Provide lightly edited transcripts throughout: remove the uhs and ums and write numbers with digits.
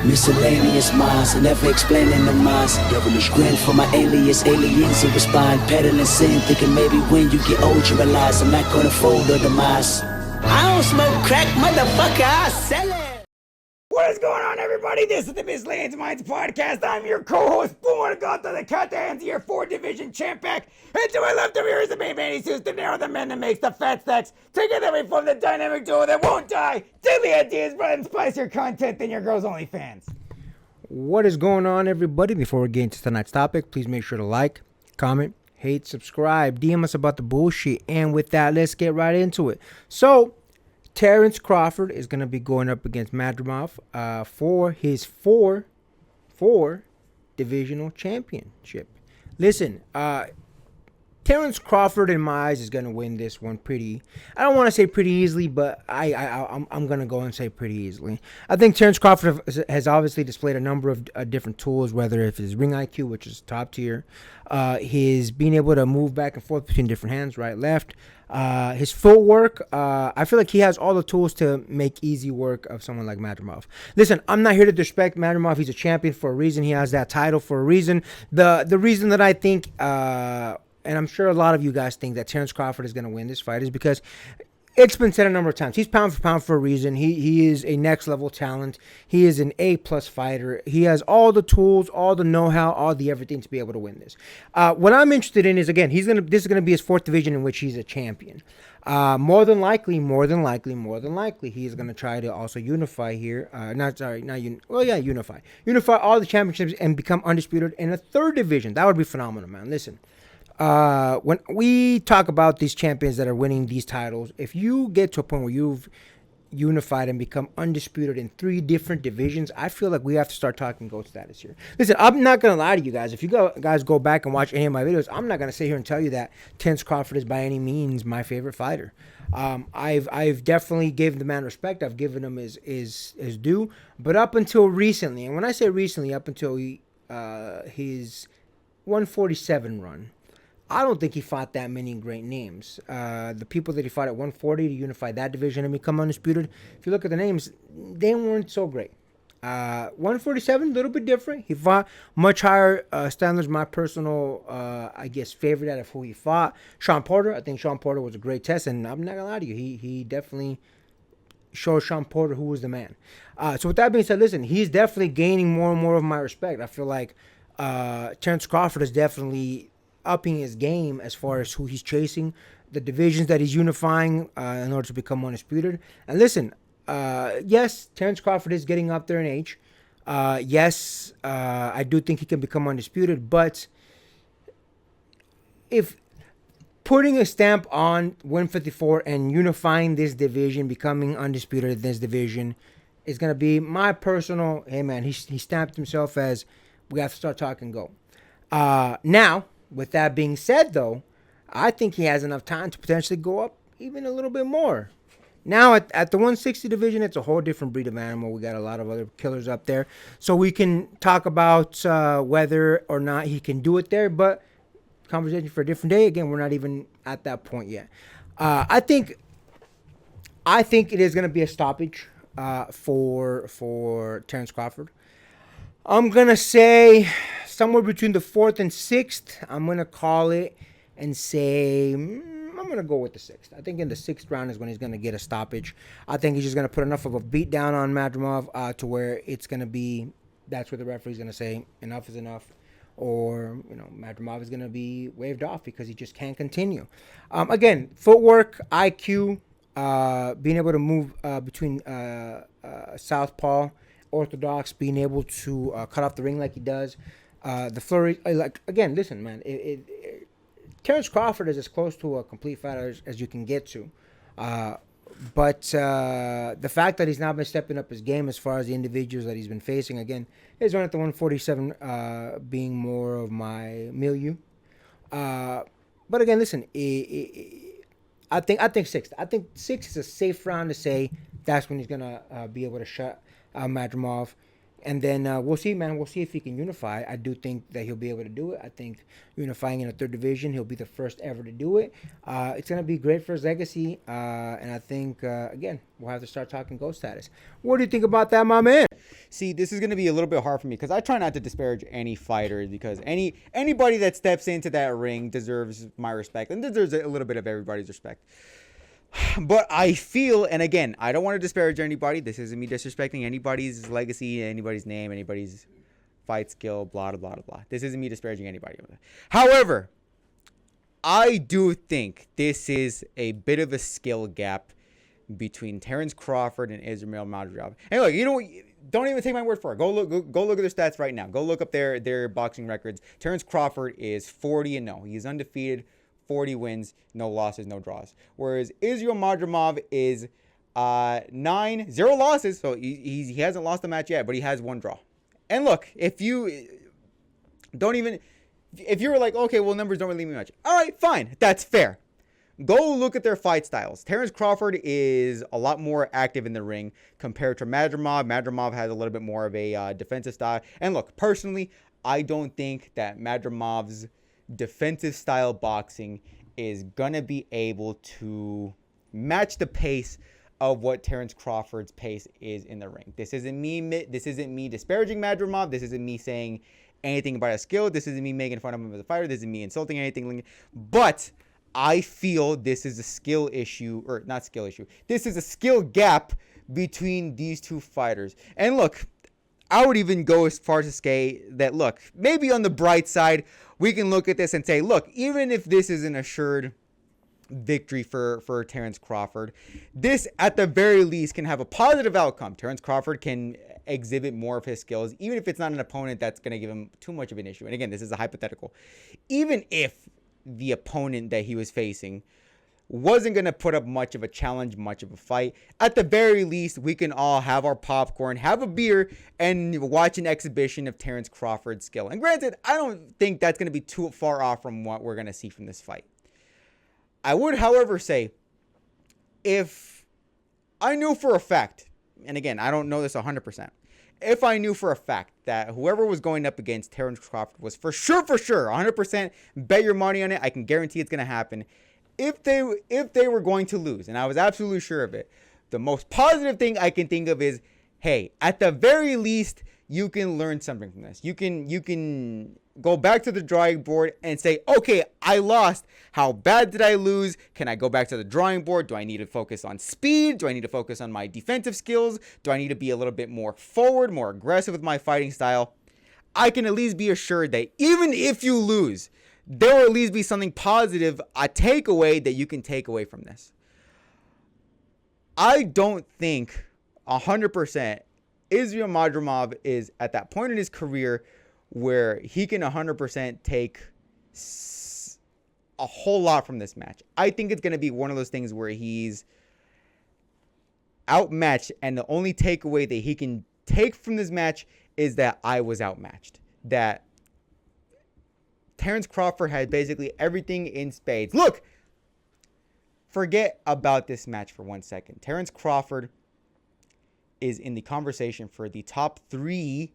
Miscellaneous minds, never explaining the minds. Devilish grin for my alias, aliens who respond. Peddling sin, thinking maybe when you get old you realize I'm not gonna fold or demise. I don't smoke crack, motherfucker, I sell it. What is going on, everybody? This is the Miscellaneous Minds podcast. I'm your co-host, Boone Gata, the cut the hands of your 4th-division champ back. And to my left over here is the main man. He suits the narrow the man that makes the fat stacks. Together we form the dynamic duo that won't die. Daily ideas, bread and spicier content than your girl's OnlyFans. What is going on, everybody? Before we get into tonight's topic, please make sure to like, comment, hate, subscribe, DM us about the bullshit. And with that, let's get right into it. So, Terence Crawford is going to be going up against Madrivmov for his four divisional championship. Listen, Terence Crawford, in my eyes, is going to win this one pretty. I don't want to say pretty easily, but I'm going to go and say pretty easily. I think Terence Crawford has obviously displayed a number of different tools, whether it's his ring IQ, which is top tier, his being able to move back and forth between different hands, right, left, his footwork. I feel like he has all the tools to make easy work of someone like Madrivmov. Listen, I'm not here to disrespect Madrivmov. He's a champion for a reason. He has that title for a reason. The reason that I think, and I'm sure a lot of you guys think that Terence Crawford is going to win this fight is because it's been said a number of times. He's pound for pound for a reason. He is a next level talent. He is an A+ fighter. He has all the tools, all the know-how, all the everything to be able to win this. What I'm interested in is, again, this is going to be his 4th division in which he's a champion. More than likely, he is going to try to also unify here. Unify. Unify all the championships and become undisputed in a 3rd division. That would be phenomenal, man. Listen. When we talk about these champions that are winning these titles, if you get to a point where you've unified and become undisputed in 3 different divisions, I feel like we have to start talking GOAT status here. Listen, I'm not going to lie to you guys. If you guys go back and watch any of my videos, I'm not going to sit here and tell you that Terence Crawford is by any means my favorite fighter. I've definitely given the man respect. I've given him his due. But up until recently, and when I say recently, up until his 147 run, I don't think he fought that many great names. The people that he fought at 140 to unify that division and become undisputed, if you look at the names, they weren't so great. 147, a little bit different. He fought much higher standards. My personal, favorite out of who he fought, Sean Porter. I think Sean Porter was a great test, and I'm not going to lie to you. He definitely showed Sean Porter who was the man. So with that being said, listen, he's definitely gaining more and more of my respect. I feel like Terence Crawford is definitely upping his game as far as who he's chasing, the divisions that he's unifying in order to become undisputed. And listen, yes, Terence Crawford is getting up there in age. Yes, I do think he can become undisputed, but if putting a stamp on 154 and unifying this division, becoming undisputed in this division, is going to be my personal, hey man, he stamped himself as we have to start talking GOAT. Now, with that being said, though, I think he has enough time to potentially go up even a little bit more. Now, at the 160 division, it's a whole different breed of animal. We got a lot of other killers up there. So we can talk about whether or not he can do it there, but conversation for a different day. Again, we're not even at that point yet. I think it is going to be a stoppage for Terence Crawford. I'm going to say somewhere between the 4th and 6th. I'm going to call it and say I'm going to go with the 6th. I think in the 6th round is when he's going to get a stoppage. I think he's just going to put enough of a beat down on Madrivmov to where it's going to be, that's where the referee's going to say enough is enough. Or, Madrivmov is going to be waved off because he just can't continue. Again, footwork, IQ, being able to move between southpaw, orthodox, being able to cut off the ring like he does, the flurry. Again, listen, man. Terence Crawford is as close to a complete fighter as you can get to, but the fact that he's now been stepping up his game as far as the individuals that he's been facing, again, his run at the 147 being more of my milieu. But again, listen, I think 6th. I think 6 is a safe round to say that's when he's gonna be able to shut Madrivmov. And then we'll see, man. We'll see if he can unify. I do think that he'll be able to do it. I think unifying in a 3rd division, he'll be the first ever to do it. It's going to be great for his legacy. And I think, again, we'll have to start talking GOAT status. What do you think about that, my man? See, this is going to be a little bit hard for me because I try not to disparage any fighter because anybody that steps into that ring deserves my respect and deserves a little bit of everybody's respect. But I feel, and again, I don't want to disparage anybody. This isn't me disrespecting anybody's legacy, anybody's name, anybody's fight skill, blah, blah, blah, blah. This isn't me disparaging anybody. However, I do think this is a bit of a skill gap between Terence Crawford and Israil Madrivmov. And look, don't even take my word for it. Go look at their stats right now. Go look up their boxing records. Terence Crawford is 40-0. He's undefeated, 40 wins, no losses, no draws. Whereas Israil Madrivmov is 0 losses, so he hasn't lost a match yet, but he has 1 draw. And look, if you were like, okay, well, numbers don't really mean much. All right, fine. That's fair. Go look at their fight styles. Terence Crawford is a lot more active in the ring compared to Madrivmov. Madrivmov has a little bit more of a defensive style. And look, personally, I don't think that Madrimov's defensive style boxing is going to be able to match the pace of what Terence Crawford's pace is in the ring. This isn't me disparaging Madrivmov. This isn't me saying anything about his skill. This isn't me making fun of him as a fighter. This isn't me insulting anything. But I feel this is a skill issue, or not skill issue. This is a skill gap between these two fighters. And look, I would even go as far as to say that, look, maybe on the bright side, we can look at this and say, look, even if this is an assured victory for Terence Crawford, this at the very least can have a positive outcome. Terence Crawford can exhibit more of his skills, even if it's not an opponent that's going to give him too much of an issue. And again, this is a hypothetical. Even if the opponent that he was facing wasn't going to put up much of a challenge, much of a fight, at the very least, we can all have our popcorn, have a beer, and watch an exhibition of Terence Crawford's skill. And granted, I don't think that's going to be too far off from what we're going to see from this fight. I would, however, say, if I knew for a fact, and again, I don't know this 100%, if I knew for a fact that whoever was going up against Terence Crawford was for sure, 100%, bet your money on it, I can guarantee it's going to happen. If they were going to lose, and I was absolutely sure of it, the most positive thing I can think of is, hey, at the very least, you can learn something from this. You can go back to the drawing board and say, okay, I lost. How bad did I lose? Can I go back to the drawing board? Do I need to focus on speed? Do I need to focus on my defensive skills? Do I need to be a little bit more forward, more aggressive with my fighting style? I can at least be assured that even if you lose, there will at least be something positive, a takeaway that you can take away from this. I don't think 100% Israil Madrivmov is at that point in his career where he can 100% take a whole lot from this match. I think it's going to be one of those things where he's outmatched, and the only takeaway that he can take from this match is that I was outmatched. That Terence Crawford had basically everything in spades. Look, forget about this match for 1 second. Terence Crawford is in the conversation for the top three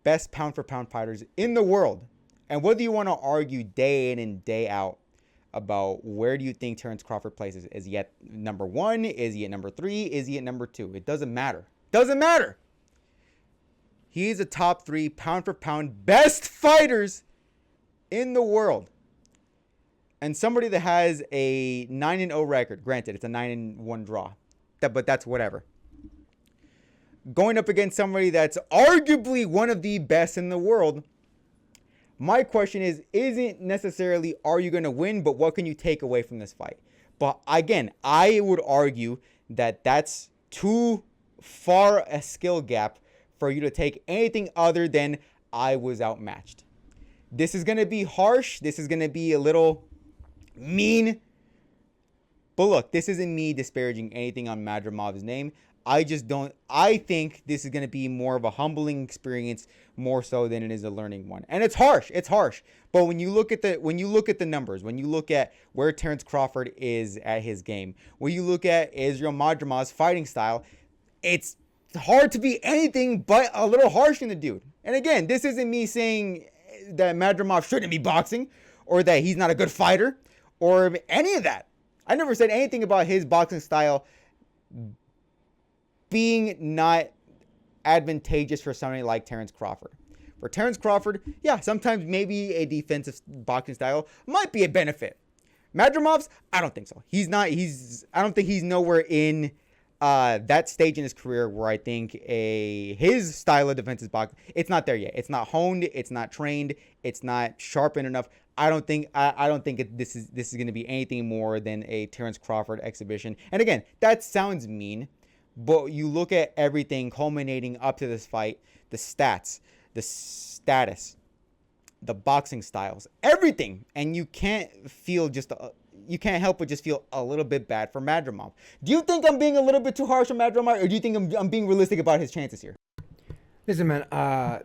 best pound-for-pound fighters in the world. And whether you want to argue day in and day out about where do you think Terence Crawford places, is he at number 1? Is he at number 3? Is he at number 2? It doesn't matter. Doesn't matter. He's a top 3 pound-for-pound best fighters in the world. And somebody that has a 9-0 record. Granted, it's a 9-1 draw. But that's whatever. Going up against somebody that's arguably one of the best in the world. My question isn't necessarily are you going to win, but what can you take away from this fight? But again, I would argue that that's too far a skill gap for you to take anything other than I was outmatched. This is going to be harsh. This is going to be a little mean. But look, this isn't me disparaging anything on Madrimov's name. I think this is going to be more of a humbling experience more so than it is a learning one. And it's harsh. But when you look at the numbers, when you look at where Terence Crawford is at his game, when you look at Israil Madrimov's fighting style, it's hard to be anything but a little harsh in the dude. And again, this isn't me saying that Madrimov shouldn't be boxing or that he's not a good fighter or any of that. I never said anything about his boxing style being not advantageous for somebody like Terence Crawford. For Terence Crawford, yeah, sometimes maybe a defensive boxing style might be a benefit. Madrimov's, I don't think so. I don't think he's nowhere in that stage in his career where I think his style of defensive boxing, it's not there yet. It's not honed. It's not trained. It's not sharpened enough. I don't think this is going to be anything more than a Terence Crawford exhibition. And again, that sounds mean, but you look at everything culminating up to this fight, the stats, the status, the boxing styles, everything, and you can't help but just feel a little bit bad for Madrimov. Do you think I'm being a little bit too harsh on Madrimov, or do you think I'm being realistic about his chances here? Listen, man,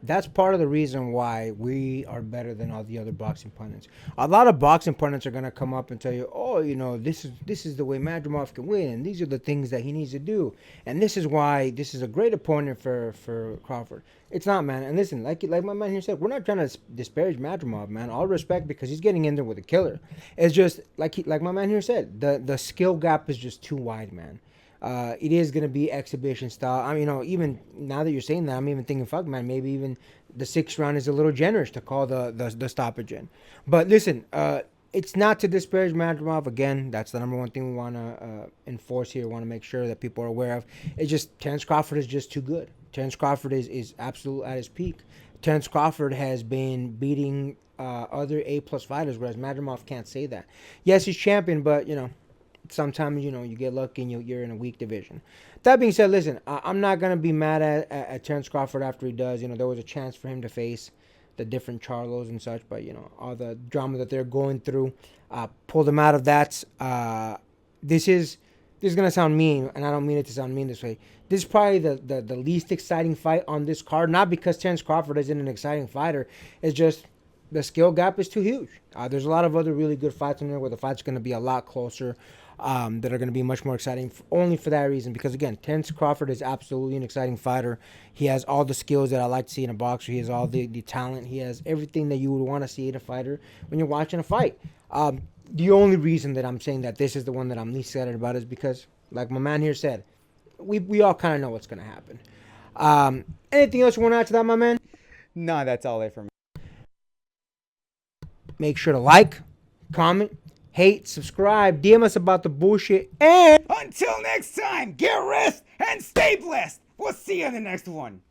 that's part of the reason why we are better than all the other boxing pundits. A lot of boxing pundits are going to come up and tell you, oh, this is the way Madrimov can win, and these are the things that he needs to do, and this is why this is a great opponent for Crawford. It's not, man. And listen, like my man here said, we're not trying to disparage Madrimov, man. All respect, because he's getting in there with a killer. It's just, like my man here said, the skill gap is just too wide, man. It is going to be exhibition style. I mean, even now that you're saying that, I'm even thinking, fuck, man, maybe even the 6th round is a little generous to call the stoppage in. But listen, it's not to disparage Madrimov. Again, that's the number one thing we want to enforce here. We want to make sure that people are aware of. It's just Terence Crawford is just too good. Terence Crawford is absolutely at his peak. Terence Crawford has been beating other A-plus fighters, whereas Madrimov can't say that. Yes, he's champion, but, sometimes, you get lucky and you're in a weak division. That being said, listen, I'm not going to be mad at Terence Crawford after he does. There was a chance for him to face the different Charlos and such, but, all the drama that they're going through pulled him out of that. This is going to sound mean, and I don't mean it to sound mean this way. This is probably the least exciting fight on this card, not because Terence Crawford isn't an exciting fighter. It's just the skill gap is too huge. There's a lot of other really good fights in there where the fight's going to be a lot closer. That are going to be much more exciting only for that reason. Because, again, Terence Crawford is absolutely an exciting fighter. He has all the skills that I like to see in a boxer. He has all the talent. He has everything that you would want to see in a fighter when you're watching a fight. The only reason that I'm saying that this is the one that I'm least excited about is because, like my man here said, we all kind of know what's going to happen. Anything else you want to add to that, my man? No, that's all there for me. Make sure to like, comment, hate, subscribe, DM us about the bullshit, and until next time, get rest and stay blessed. We'll see you in the next one.